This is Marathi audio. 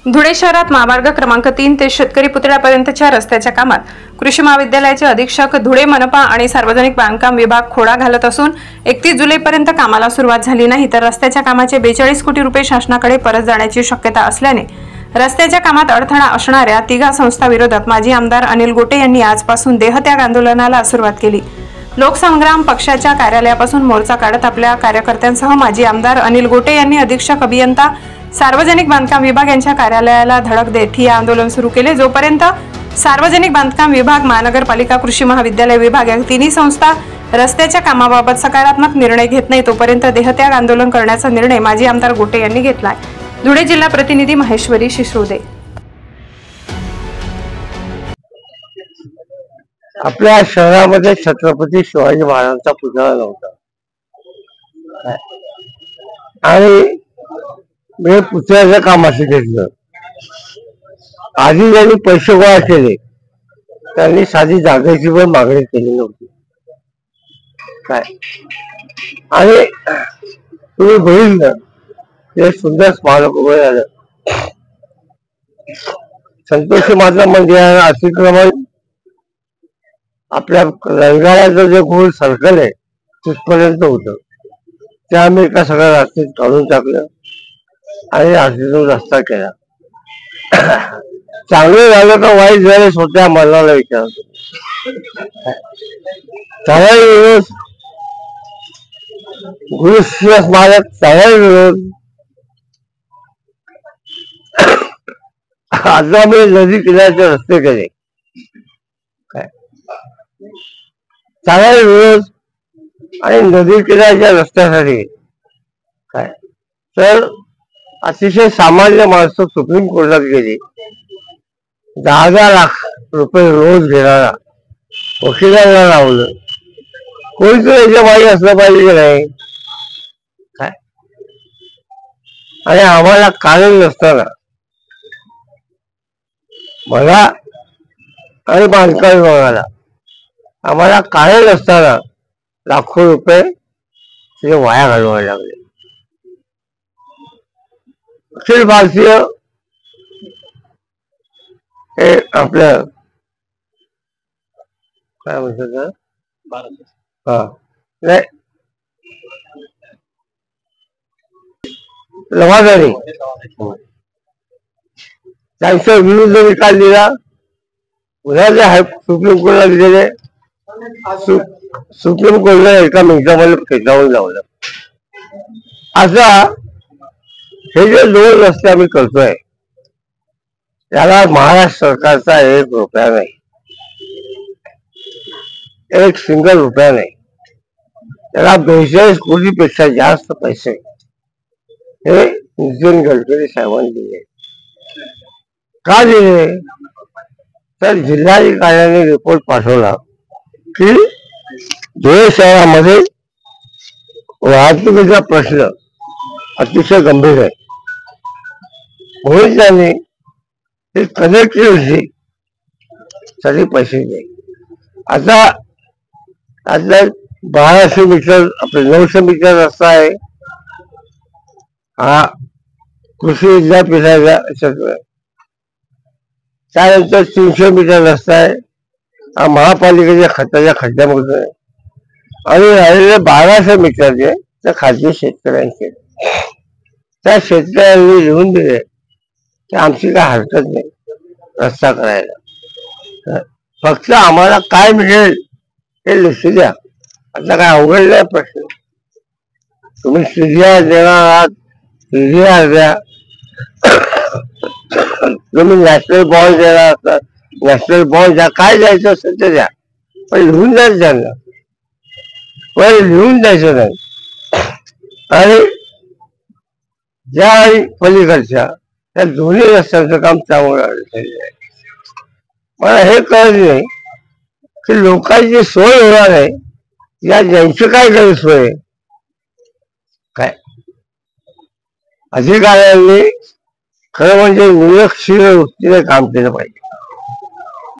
धुळे शहरात महामार्ग क्रमांक 3 ते शेतकरी पुतळ्यापर्यंतच्या रस्त्याच्या कामात कृषी महाविद्यालयाचे अधीक्षक, धुळे मनपा आणि सार्वजनिक बांधकाम विभाग खोडा घालत असून 31 जुलैपर्यंत कामाला सुरुवात झाली नाही तर रस्त्याच्या कामाचे 42 कोटी रुपये शासनाकडे परत जाण्याची शक्यता असल्याने रस्त्याच्या कामात अडथळा असणाऱ्या तिघा संस्थांविरोधात माजी आमदार अनिल गोटे यांनी आजपासून देहत्याग आंदोलनाला सुरुवात केली। लोकसंग्राम पक्षाच्या कार्यालयापासून मोर्चा काढत आपल्या कार्यकर्त्यांसह माजी आमदार अनिल गोटे यांनी अधीक्षक अभियंता, सार्वजनिक बांधकाम विभाग यांच्या कार्यालयाला धडक देत हे आंदोलन सुरू केले। जोपर्यंत सार्वजनिक बांधकाम विभाग, महानगरपालिका, कृषी महाविद्यालय विभाग या तिन्ही संस्था रस्त्याच्या कामाबाबत सकारात्मक निर्णय घेत नाही तोपर्यंत देहत्याग आंदोलन करण्याचा निर्णय माजी आमदार गोटे यांनी घेतलाय। धुळे जिल्हा प्रतिनिधी महेश्वरी शिश्रोदे। आपल्या शहरामध्ये छत्रपती शिवाजी महाराजांचा पुतळा नव्हता आणि मी पुतळ्याचं काम असं घेतलं। आधी ज्यांनी पैसे गोळा केले त्यांनी साधी जागेची पण मागणी केली नव्हती काय, आणि तुम्ही बघितलं ते सुंदर स्मारक उभं झालं। संतोषी माता मंदिराला अतिक्रमण आपल्या रंगाळ्याचं जे गोल सर्कल आहे तिथपर्यंत होतं, ते आम्ही एका सगळ्या रस्त्यात काढून टाकलं आणि रस्त्यातून रस्ता केला। चांगलं झालं का वाईट झालं स्वतः मनाला विचारतो। त्याला विरोध गुरु स्मारक, त्याला विरोध आज आम्ही नदी किनाऱ्याचे रस्ते केले काय, त्याला विरोध आणि नदी किनाऱ्याच्या रस्त्यासाठी काय, तर अतिशय सामान्य माणसं सुप्रीम कोर्टात गेली। 10,000 लाख रुपये रोज घेणारा वकिलांना लावलं। कोणीतरी याच्या मागे असलं पाहिजे की नाही काय, आणि आम्हाला कारण नसताना मला आणि बांधकाम विभागाला आम्हाला कारण नसताना लाखो रुपये ते वाया घालवायला लागले। अखिल भारतीय हे आपलं काय म्हणतात नाही लवादारी त्यांच्या विरुद्ध निकाल दिला। पुन्हा जे सुप्रीम कोर्टात गेले, सुप्रीम कोर्टाने एका मिनिटामध्ये फेटाळून लावलं। आता हे जे 2 रस्ते आम्ही करतोय त्याला महाराष्ट्र सरकारचा 1 रुपया नाही, 1 सिंगल रुपया नाही, त्याला 42 कोटीपेक्षा जास्त पैसे हे नितीन गडकरी साहेबांनी दिले। का दिले तर जिल्हाधिकाऱ्यांनी रिपोर्ट पाठवला की धुळे शहरामध्ये वाहतुकीचा प्रश्न अतिशय गंभीर आहे, म्हणून त्यांनी हे कनेक्टिव्हिटी साठी पैसे दिले। आता 1200 मीटर आपले 900 मीटर रस्ता आहे हा कृषी विद्यापीठाच्या, त्यानंतर 300 मीटर रस्ता आहे हा महापालिकेच्या खताच्या खड्ड्यामध्ये आहे, आणि राहिलेले 1200 मीटर जे त्या खाजगी शेतकऱ्यांचे, त्या शेतकऱ्यांनी लिहून दिले की आमची काय हरकत नाही रस्ता करायला, फक्त आम्हाला काय मिळेल हे लिहू द्या। आता काय अवघड नाही प्रश्न, तुम्ही सीडीआर देणार आहात, सीडीआर द्या, तुम्ही नॅशनल बॉन्ड देणार असतात, नॅशनल बॉन्ड द्या, काय द्यायचं असेल ते द्या, पण लिहून द्यायचं त्यांना, पण लिहून द्यायचं नाही। आणि ज्या आणि पलीकडच्या त्या दोन्ही रस्त्यांचं काम चांगलं आहे। मला हे कळत नाही की लोकांची सोय होणार आहे या ज्यांची काय गैरसोय काय, अधिकाऱ्यांनी खरं म्हणजे निरक्षीर वृत्तीने काम केलं पाहिजे।